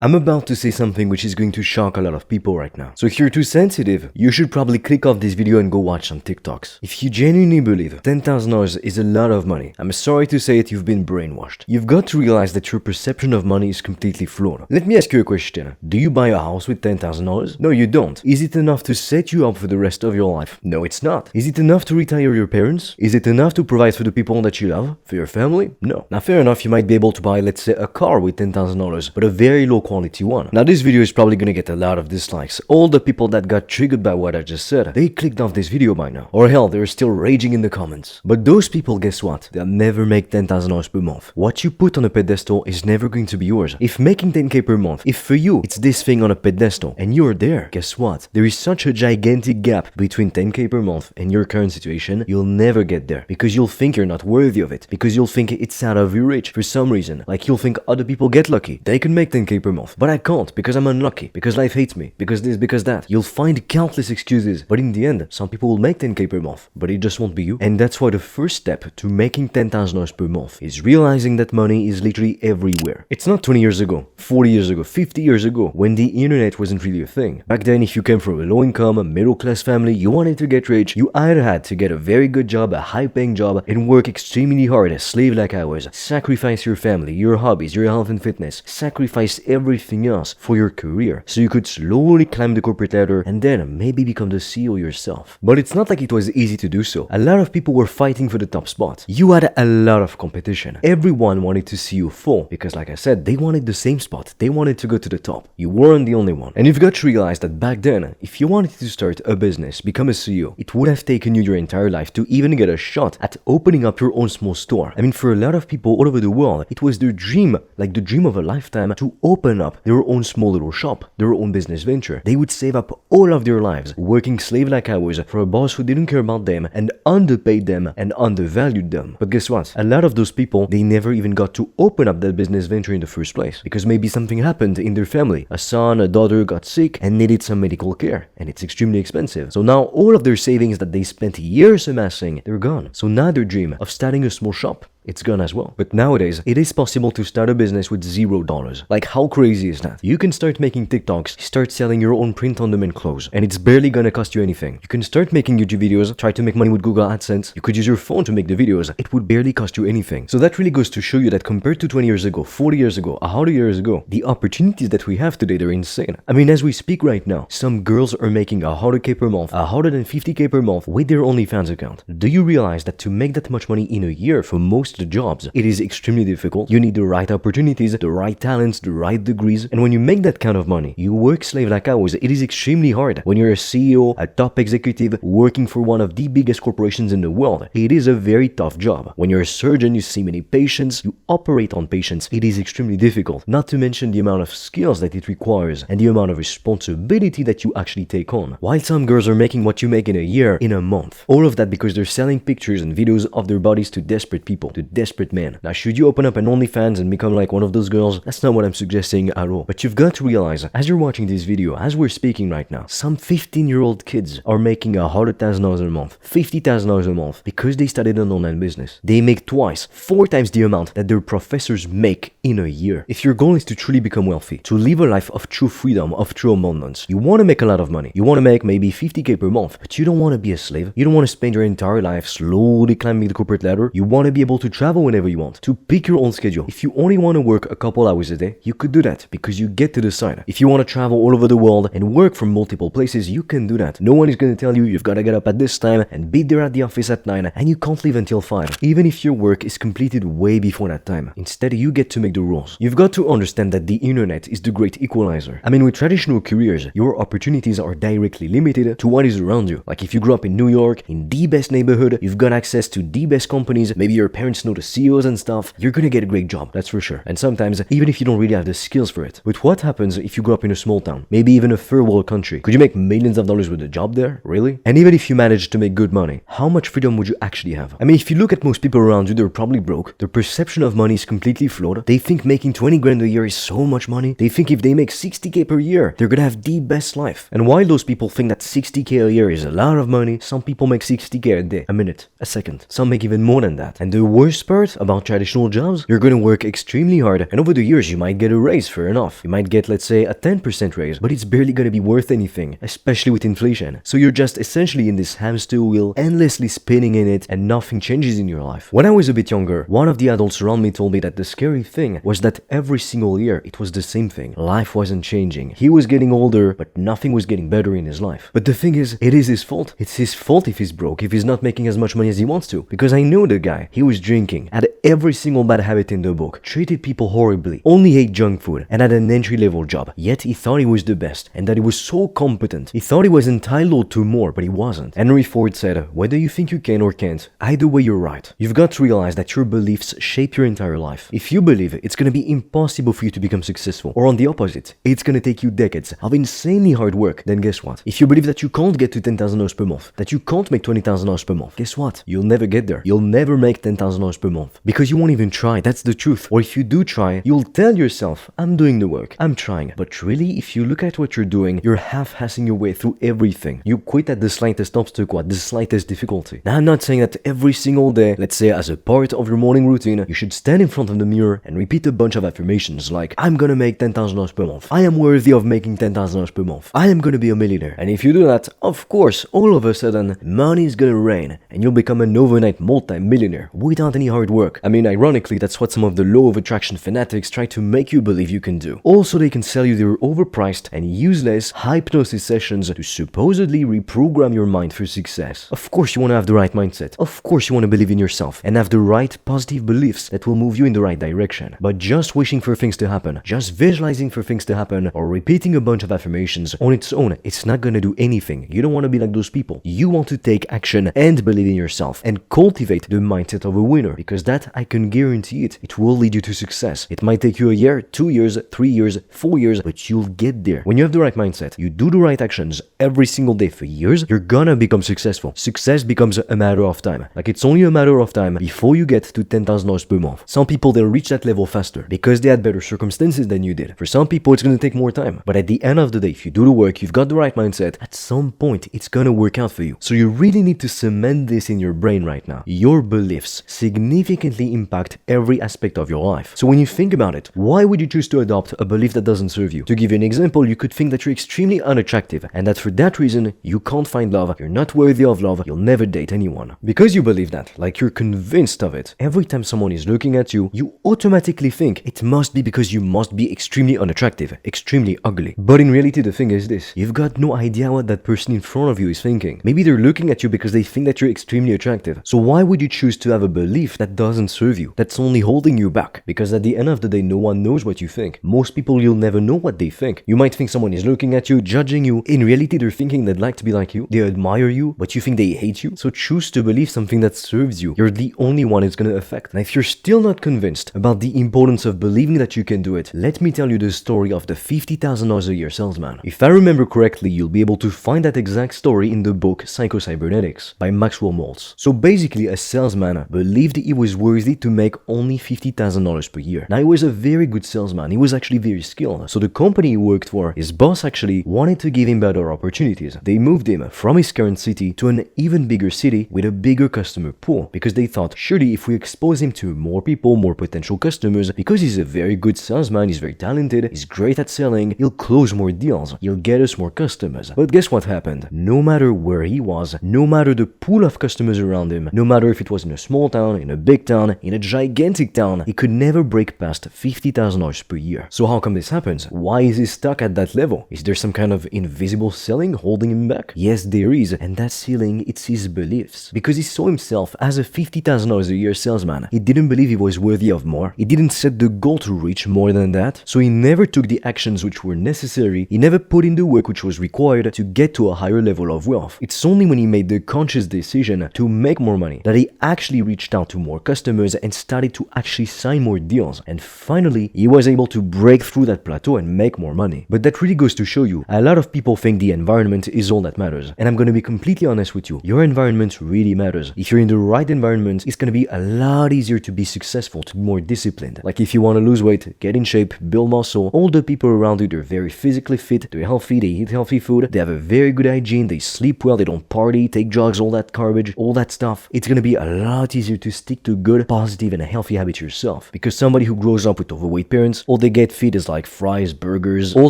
I'm about to say something which is going to shock a lot of people right now. So if you're too sensitive, you should probably click off this video and go watch some TikToks. If you genuinely believe $10,000 is a lot of money, I'm sorry to say it, you've been brainwashed. You've got to realize that your perception of money is completely flawed. Let me ask you a question. Do you buy a house with $10,000? No, you don't. Is it enough to set you up for the rest of your life? No, it's not. Is it enough to retire your parents? Is it enough to provide for the people that you love? For your family? No. Now fair enough, you might be able to buy, let's say, a car with $10,000, but a very low quality one. Now this video is probably gonna get a lot of dislikes. All the people that got triggered by what I just said, they clicked off this video by now. Or hell, they're still raging in the comments. But those people, guess what? They'll never make $10,000 per month. What you put on a pedestal is never going to be yours. If making 10k per month, if for you it's this thing on a pedestal and you're there, guess what? There is such a gigantic gap between 10k per month and your current situation, you'll never get there. Because you'll think you're not worthy of it. Because you'll think it's out of your reach for some reason. Like you'll think other people get lucky. They can make 10k per month. But I can't because I'm unlucky. Because life hates me. Because this, because that. You'll find countless excuses. But in the end, some people will make 10k per month. But it just won't be you. And that's why the first step to making $10,000 per month is realizing that money is literally everywhere. It's not 20 years ago, 40 years ago, 50 years ago, when the internet wasn't really a thing. Back then, if you came from a low income, middle class family, you wanted to get rich, you either had to get a very good job, a high paying job, and work extremely hard, slave-like hours, sacrifice your family, your hobbies, your health and fitness, sacrifice everything else for your career, so you could slowly climb the corporate ladder and then maybe become the CEO yourself. But it's not like it was easy to do so. A lot of people were fighting for the top spot. You had a lot of competition. Everyone wanted to see you fall because, like I said, they wanted the same spot. They wanted to go to the top. You weren't the only one. And you've got to realize that back then, if you wanted to start a business, become a CEO, it would have taken you your entire life to even get a shot at opening up your own small store. I mean, for a lot of people all over the world, it was their dream, like the dream of a lifetime, to open up their own small little shop, their own business venture. They would save up all of their lives, working slave-like hours for a boss who didn't care about them and underpaid them and undervalued them. But guess what? A lot of those people, they never even got to open up that business venture in the first place because maybe something happened in their family. A son, a daughter got sick and needed some medical care, and it's extremely expensive. So now all of their savings that they spent years amassing, they're gone. So now their dream of starting a small shop, it's gone as well. But nowadays, it is possible to start a business with $0. Like, how crazy is that? You can start making TikToks, start selling your own print-on-demand clothes, and it's barely gonna cost you anything. You can start making YouTube videos, try to make money with Google AdSense. You could use your phone to make the videos. It would barely cost you anything. So that really goes to show you that compared to 20 years ago, 40 years ago, 100 years ago, the opportunities that we have today, they're insane. I mean, as we speak right now, some girls are making 100k per month, 150k per month with their OnlyFans account. Do you realize that to make that much money in a year for most of the jobs, it is extremely difficult? You need the right opportunities, the right talents, the right degrees, and when you make that kind of money, you work slave-like hours. It is extremely hard. When you're a CEO, a top executive, working for one of the biggest corporations in the world, it is a very tough job. When you're a surgeon, you see many patients, you operate on patients, it is extremely difficult. Not to mention the amount of skills that it requires and the amount of responsibility that you actually take on. While some girls are making what you make in a year, in a month. All of that because they're selling pictures and videos of their bodies to desperate people, to desperate men. Now, should you open up an OnlyFans and become like one of those girls? That's not what I'm suggesting at all. But you've got to realize, as you're watching this video, as we're speaking right now, some 15-year-old kids are making $100,000 a month, $50,000 a month because they started an online business. They make twice, 4 times the amount that their professors make in a year. If your goal is to truly become wealthy, to live a life of true freedom, of true abundance, you want to make a lot of money. You want to make maybe 50k per month, but you don't want to be a slave. You don't want to spend your entire life slowly climbing the corporate ladder. You want to be able to travel whenever you want, to pick your own schedule. If you only want to work a couple hours a day, you could do that because you get to decide. If you want to travel all over the world and work from multiple places, you can do that. No one is going to tell you you've got to get up at this time and be there at the office at 9 and you can't leave until 5, even if your work is completed way before that time. Instead, you get to make the rules. You've got to understand that the internet is the great equalizer. I mean, with traditional careers, your opportunities are directly limited to what is around you. Like if you grew up in New York, in the best neighborhood, you've got access to the best companies, maybe your parents know the CEOs and stuff, you're gonna get a great job, that's for sure. And sometimes, even if you don't really have the skills for it. But what happens if you grow up in a small town, maybe even a third world country? Could you make millions of dollars with a job there? Really? And even if you manage to make good money, how much freedom would you actually have? I mean, if you look at most people around you, they're probably broke. Their perception of money is completely flawed. They think making 20 grand a year is so much money. They think if they make 60k per year, they're gonna have the best life. And while those people think that 60k a year is a lot of money, some people make 60k a day, a minute, a second. Some make even more than that. And the worst worst part about traditional jobs, you're gonna work extremely hard, and over the years you might get a raise, fair enough. You might get, let's say, a 10% raise, but it's barely gonna be worth anything, especially with inflation. So you're just essentially in this hamster wheel, endlessly spinning in it, and nothing changes in your life. When I was a bit younger, one of the adults around me told me that the scary thing was that every single year it was the same thing. Life wasn't changing. He was getting older, but nothing was getting better in his life. But the thing is, it is his fault. It's his fault if he's broke, if he's not making as much money as he wants to. Because I know the guy. He was drinking, had every single bad habit in the book, treated people horribly, only ate junk food, and had an entry-level job. Yet he thought he was the best, and that he was so competent. He thought he was entitled to more, but he wasn't. Henry Ford said, whether you think you can or can't, either way you're right. You've got to realize that your beliefs shape your entire life. If you believe it's gonna be impossible for you to become successful, or on the opposite, it's gonna take you decades of insanely hard work, then guess what? If you believe that you can't get to $10,000 per month, that you can't make $20,000 per month, guess what? You'll never get there. You'll never make $10,000 per month. Because you won't even try, that's the truth. Or if you do try, you'll tell yourself, I'm doing the work, I'm trying. But really, if you look at what you're doing, you're half-assing your way through everything. You quit at the slightest obstacle, at the slightest difficulty. Now, I'm not saying that every single day, let's say as a part of your morning routine, you should stand in front of the mirror and repeat a bunch of affirmations like, I'm gonna make $10,000 per month. I am worthy of making $10,000 per month. I am gonna be a millionaire. And if you do that, of course, all of a sudden, money is gonna rain and you'll become an overnight multi-millionaire without any hard work. I mean, ironically, that's what some of the law of attraction fanatics try to make you believe you can do. Also, they can sell you their overpriced and useless hypnosis sessions to supposedly reprogram your mind for success. Of course, you want to have the right mindset. Of course, you want to believe in yourself and have the right positive beliefs that will move you in the right direction. But just wishing for things to happen, just visualizing for things to happen, or repeating a bunch of affirmations on its own, it's not gonna do anything. You don't want to be like those people. You want to take action and believe in yourself and cultivate the mindset of a winner, because that, I can guarantee it will lead you to success. It might take you a year, 2 years, 3 years, 4 years, but you'll get there. When you have the right mindset, you do the right actions every single day for years, you're gonna become successful. Success becomes a matter of time. Like, it's only a matter of time before you get to $10,000 per month. Some people, they'll reach that level faster because they had better circumstances than you did. For some people, it's gonna take more time. But at the end of the day, if you do the work, you've got the right mindset, at some point, it's gonna work out for you. So you really need to cement this in your brain right now. Your beliefs significantly impact every aspect of your life. So when you think about it, why would you choose to adopt a belief that doesn't serve you? To give you an example, you could think that you're extremely unattractive and that for that reason, you can't find love, you're not worthy of love, you'll never date anyone. Because you believe that, like you're convinced of it, every time someone is looking at you, you automatically think it must be because you must be extremely unattractive, extremely ugly. But in reality, the thing is this, you've got no idea what that person in front of you is thinking. Maybe they're looking at you because they think that you're extremely attractive. So why would you choose to have a belief that doesn't serve you, that's only holding you back? Because at the end of the day, no one knows what you think. Most people, you'll never know what they think. You might think someone is looking at you, judging you. In reality, they're thinking they'd like to be like you. They admire you, but you think they hate you. So choose to believe something that serves you. You're the only one it's gonna affect. And if you're still not convinced about the importance of believing that you can do it, let me tell you the story of the $50,000 a year salesman. If I remember correctly, you'll be able to find that exact story in the book Psycho-Cybernetics by Maxwell Maltz. So basically, a salesman believed he was worthy to make only $50,000 per year. Now, he was a very good salesman. He was actually very skilled. So the company he worked for, his boss actually wanted to give him better opportunities. They moved him from his current city to an even bigger city with a bigger customer pool, because they thought, surely if we expose him to more people, more potential customers, because he's a very good salesman, he's very talented, he's great at selling, he'll close more deals, he'll get us more customers. But guess what happened? No matter where he was, no matter the pool of customers around him, no matter if it was in a small town, in a big town, in a gigantic town, he could never break past $50,000 per year. So how come this happens? Why is he stuck at that level? Is there some kind of invisible ceiling holding him back? Yes, there is, and that ceiling, it's his beliefs. Because he saw himself as a $50,000 a year salesman. He didn't believe he was worthy of more. He didn't set the goal to reach more than that. So he never took the actions which were necessary. He never put in the work which was required to get to a higher level of wealth. It's only when he made the conscious decision to make more money that he actually reached out to more customers and started to actually sign more deals. And finally, he was able to break through that plateau and make more money. But that really goes to show you, a lot of people think the environment is all that matters. And I'm gonna be completely honest with you, your environment really matters. If you're in the right environment, it's gonna be a lot easier to be successful, to be more disciplined. Like if you want to lose weight, get in shape, build muscle, all the people around you, they're very physically fit, they're healthy, they eat healthy food, they have a very good hygiene, they sleep well, they don't party, take drugs, all that garbage, all that stuff. It's gonna be a lot easier to stick to good, positive and healthy habits yourself. Because somebody who grows up with overweight parents, all they get feed is like fries, burgers, all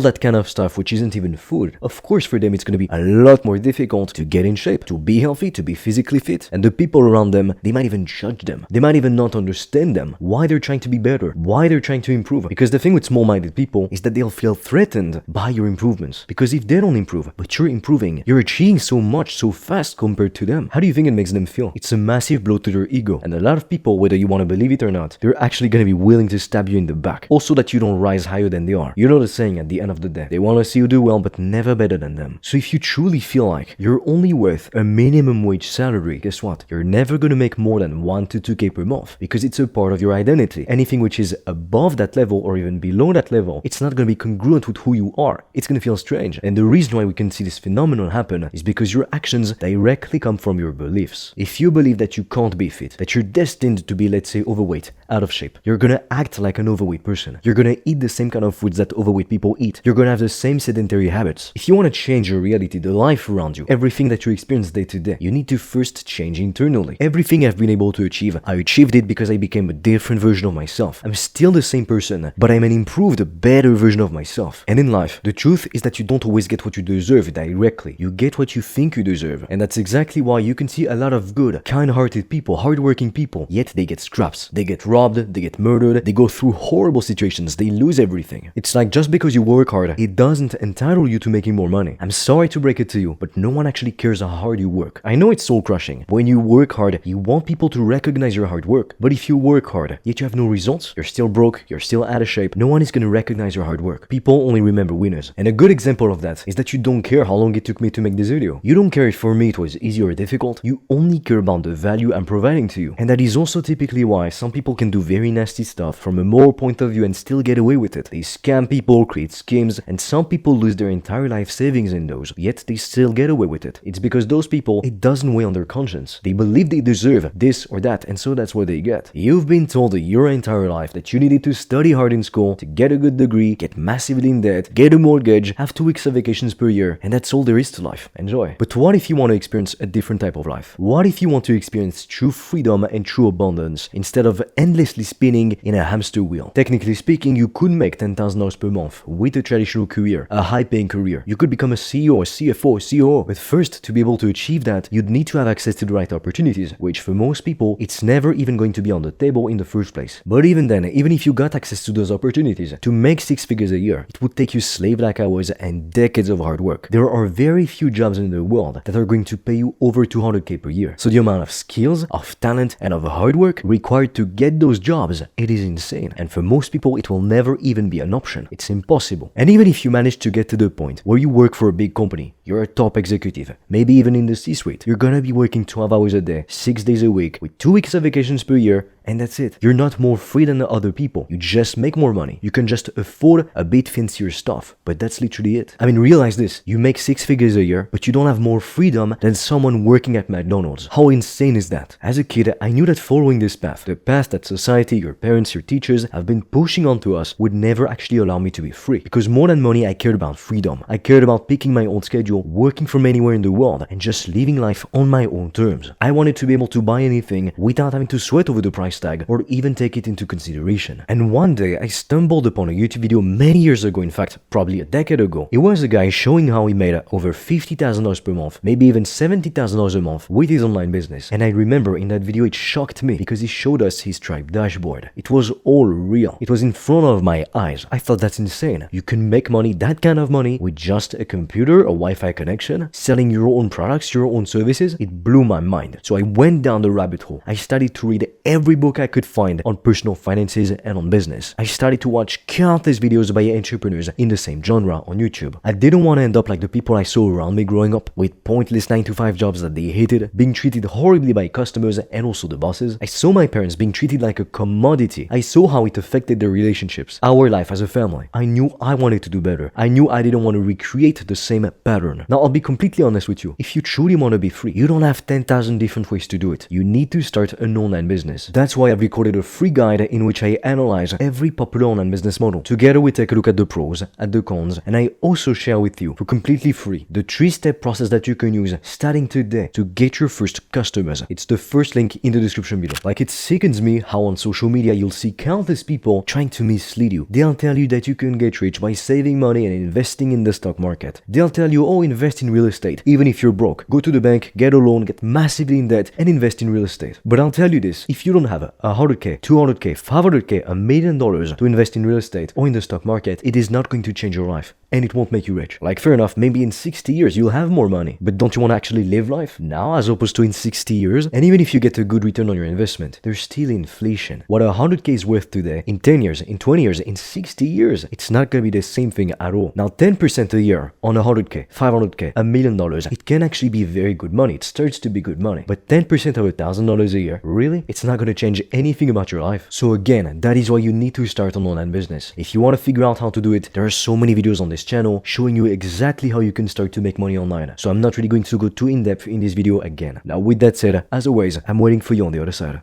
that kind of stuff which isn't even food. Of course for them it's gonna be a lot more difficult to get in shape, to be healthy, to be physically fit. And the people around them, they might even judge them. They might even not understand them, why they're trying to be better, why they're trying to improve. Because the thing with small-minded people is that they'll feel threatened by your improvements. Because if they don't improve, but you're improving, you're achieving so much so fast compared to them. How do you think it makes them feel? It's a massive blow to their ego. And a lot of people, whether you want to believe it or not, they're actually going to be willing to stab you in the back. Also that you don't rise higher than they are. You know the saying at the end of the day. They want to see you do well, but never better than them. So if you truly feel like you're only worth a minimum wage salary, guess what? You're never going to make more than 1 to 2k per month because it's a part of your identity. Anything which is above that level or even below that level, it's not going to be congruent with who you are. It's going to feel strange. And the reason why we can see this phenomenon happen is because your actions directly come from your beliefs. If you believe that you can't be fit, that you're destined to be, let's say, overweight, out of shape, you're going to act like an overweight person. You're going to eat the same kind of foods that overweight people eat. You're going to have the same sedentary habits. If you want to change your reality, the life around you, everything that you experience day to day, you need to first change internally. Everything I've been able to achieve, I achieved it because I became a different version of myself. I'm still the same person, but I'm an improved, better version of myself. And in life, the truth is that you don't always get what you deserve directly. You get what you think you deserve. And that's exactly why you can see a lot of good, kind-hearted people, hardworking people, yet they get scraps. They get robbed, they get murdered, they go through horrible situations, they lose everything. It's like just because you work hard, it doesn't entitle you to making more money. I'm sorry to break it to you, but no one actually cares how hard you work. I know it's soul-crushing. When you work hard, you want people to recognize your hard work. But if you work hard, yet you have no results, you're still broke, you're still out of shape, no one is going to recognize your hard work. People only remember winners. And a good example of that is that you don't care how long it took me to make this video. You don't care if for me it was easy or difficult. You only care about the value I'm providing to you. And that is also typically why some people can do very nasty stuff from a moral point of view and still get away with it. They scam people, create schemes, and some people lose their entire life savings in those, yet they still get away with it. It's because those people, it doesn't weigh on their conscience. They believe they deserve this or that, and so that's what they get. You've been told your entire life that you needed to study hard in school, to get a good degree, get massively in debt, get a mortgage, have 2 weeks of vacations per year, and that's all there is to life. Enjoy. But what if you want to experience a different type of life? What if you want to experience true freedom and true abundance instead of endlessly spinning in a hamster wheel? Technically speaking, you could make $10,000 per month with a traditional career, a high-paying career. You could become a CEO, a CFO, a COO. But first, to be able to achieve that, you'd need to have access to the right opportunities, which for most people, it's never even going to be on the table in the first place. But even then, even if you got access to those opportunities, to make 6 figures a year, it would take you slave-like hours and decades of hard work. There are very few jobs in the world that are going to pay you over 200k per year. So the amount of skills, of talent, and of hard work required to get those jobs, it is insane. And for most people, it will never even be an option. It's impossible. And even if you manage to get to the point where you work for a big company, you're a top executive, maybe even in the C-suite, you're gonna be working 12 hours a day, 6 days a week, with 2 weeks of vacations per year, and that's it. You're not more free than the other people. You just make more money. You can just afford a bit fancier stuff, but that's literally it. I mean, realize this. You make 6 figures a year, but you don't have more freedom than someone working at McDonald's. How insane is that? As a kid, I knew that following this path, the path that society, your parents, your teachers have been pushing onto us, would never actually allow me to be free. Because more than money, I cared about freedom. I cared about picking my own schedule, working from anywhere in the world, and just living life on my own terms. I wanted to be able to buy anything without having to sweat over the price tag or even take it into consideration. And one day, I stumbled upon a YouTube video many years ago, in fact, probably a decade ago. It was a guy showing how he made over $50,000 per month, maybe even $70,000 a month with his online business. And I remember in that video, it shocked me because he showed us his Stripe dashboard. It was all real. It was in front of my eyes. I thought that's insane. You can make money, that kind of money, with just a computer, a Wi-Fi connection, selling your own products, your own services. It blew my mind. So I went down the rabbit hole. I started to read every book I could find on personal finances and on business. I started to watch countless videos by entrepreneurs in the same genre on YouTube. I didn't want to end up like the people I saw around me growing up, with pointless 9-to-5 jobs that they hated, being treated horribly by customers and also the bosses. I saw my parents being treated like a commodity. I saw how it affected their relationships, our life as a family. I knew I wanted to do better. I knew I didn't want to recreate the same pattern. Now, I'll be completely honest with you. If you truly want to be free, you don't have 10,000 different ways to do it. You need to start an online business. That's That's why I've recorded a free guide in which I analyze every popular online business model. Together we take a look at the pros, at the cons, and I also share with you for completely free the 3-step process that you can use starting today to get your first customers. It's the first link in the description below. Like, it sickens me how on social media you'll see countless people trying to mislead you. They'll tell you that you can get rich by saving money and investing in the stock market. They'll tell you, oh, invest in real estate. Even if you're broke, go to the bank, get a loan, get massively in debt, and invest in real estate. But I'll tell you this, if you don't have 100k, 200k, 500k, $1 million to invest in real estate or in the stock market, it is not going to change your life. And it won't make you rich. Like, fair enough, maybe in 60 years you'll have more money. But don't you want to actually live life now as opposed to in 60 years? And even if you get a good return on your investment, there's still inflation. What 100k is worth today, in 10 years, in 20 years, in 60 years, it's not going to be the same thing at all. Now, 10% a year on 100k, 500k, $1 million, it can actually be very good money. It starts to be good money. But 10% of $1,000 a year, really? It's not going to change anything about your life. So again, that is why you need to start an online business. If you want to figure out how to do it, there are so many videos on this channel showing you exactly how you can start to make money online. So I'm not really going to go too in depth in this video again. Now, with that said, as always, I'm waiting for you on the other side.